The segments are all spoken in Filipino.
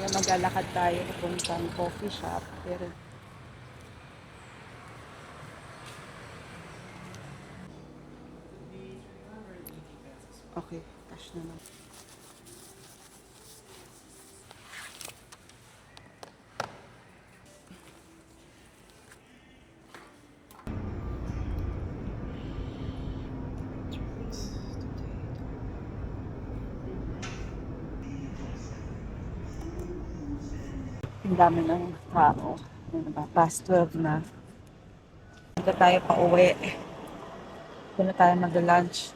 Kaya maglalakad tayo papuntang coffee shop. Pero okay, cash na lang. Ang dami ng tao. Ano ba? Past 12 na. Dito tayo pa uwi. Dito na tayo mag-lunch.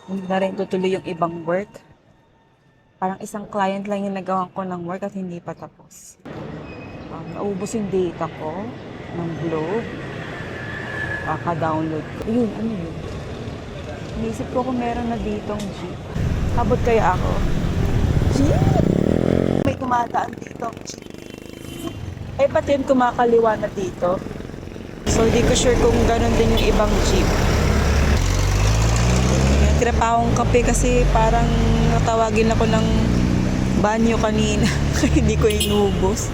Hindi na rin tutuloy yung ibang work. Parang isang client lang yung nagawa ko ng work at hindi pa tapos. Naubos yung data ko ng Globe. Kaka-download ko. Ayun, ano yun? Inisip ko kung meron na ditong jeep. Habot kaya ako. Jeep! May kumataan dito. Eh, ba't yun kumakaliwa na dito? So, di ko sure kung ganun din yung ibang jeep. Tira pa akong kape kasi parang natawagin ako ng banyo kanina. Hindi ko inubos.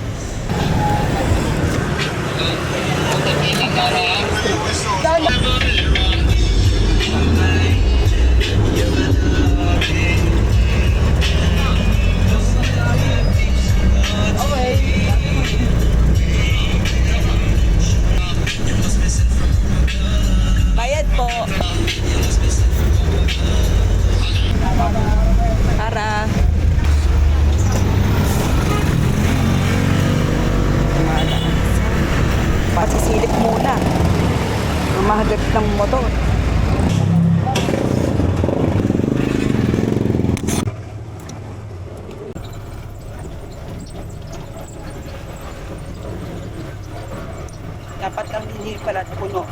Bayad po. Tara. Pasisilip muna. Mahagat ng motor. Dapat ang hindi pala puno.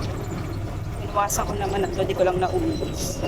Inuwasan ko naman at hindi ko lang naubos.